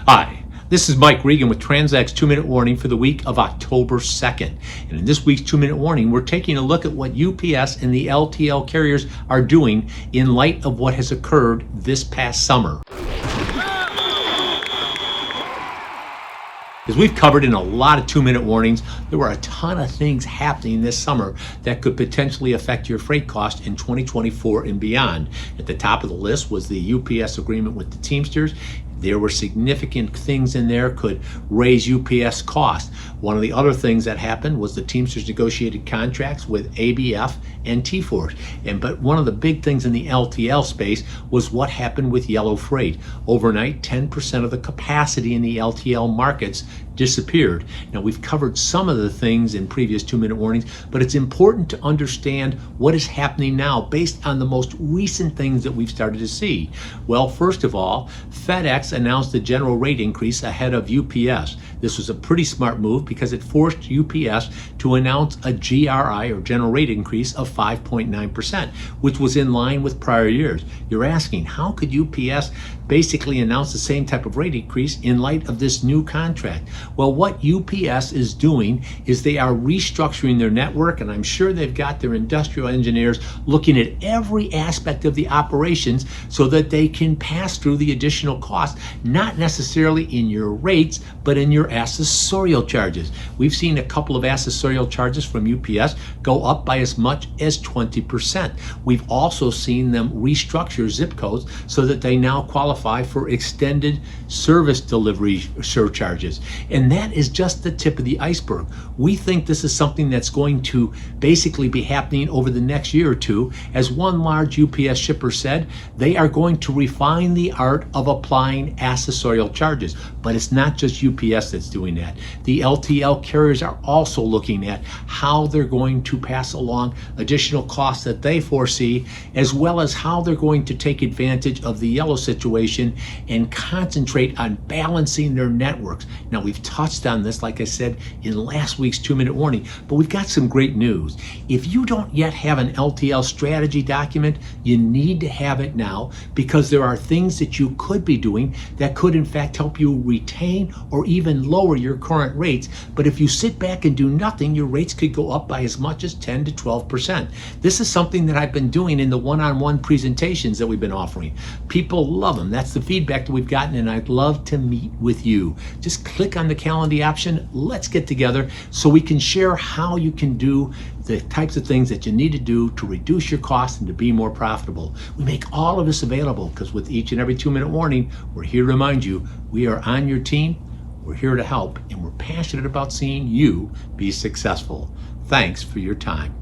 Hi, this is Mike Regan with Tranzact's 2-Minute Warning for the week of October 2nd. And in this week's 2-Minute Warning, we're taking a look at what UPS and the LTL carriers are doing in light of what has occurred this past summer. As we've covered in a lot of 2-minute warnings, there were a ton of things happening this summer that could potentially affect your freight cost in 2024 and beyond. At the top of the list was the UPS agreement with the Teamsters. There were significant things in there could raise UPS costs. One of the other things that happened was the Teamsters negotiated contracts with ABF and T-Force. But one of the big things in the LTL space was what happened with yellow freight. Overnight, 10% of the capacity in the LTL markets disappeared. Now, we've covered some of the things in previous 2-minute warnings, but it's important to understand what is happening now based on the most recent things that we've started to see. Well, first of all, FedEx announced a general rate increase ahead of UPS. This was a pretty smart move because it forced UPS to announce a GRI, or general rate increase, of 5.9%, which was in line with prior years. You're asking, how could UPS basically announce the same type of rate increase in light of this new contract? Well, what UPS is doing is they are restructuring their network, and I'm sure they've got their industrial engineers looking at every aspect of the operations so that they can pass through the additional cost, not necessarily in your rates, but in your accessorial charges. We've seen a couple of accessorial charges from UPS go up by as much as 20%. We've also seen them restructure zip codes so that they now qualify for extended service delivery surcharges. And that is just the tip of the iceberg. We think this is something that's going to basically be happening over the next year or two. As one large UPS shipper said, they are going to refine the art of applying accessorial charges. But it's not just UPS that's doing that. The LTL carriers are also looking at how they're going to pass along additional costs that they foresee, as well as how they're going to take advantage of the yellow situation and concentrate on balancing their networks. Now, we've touched on this, like I said, in last week's 2-minute warning, but we've got some great news. If you don't yet have an LTL strategy document, you need to have it now, because there are things that you could be doing that could in fact help you retain or even lower your current rates. But if you sit back and do nothing, your rates could go up by as much as 10 to 12%. This is something that I've been doing in the one-on-one presentations that we've been offering. People love them. That's the feedback that we've gotten, and I'd love to meet with you. Just click on the calendar option. Let's get together so we can share how you can do the types of things that you need to do to reduce your costs and to be more profitable. We make all of this available because with each and every 2-minute warning, we're here to remind you we are on your team, we're here to help, and we're passionate about seeing you be successful. Thanks for your time.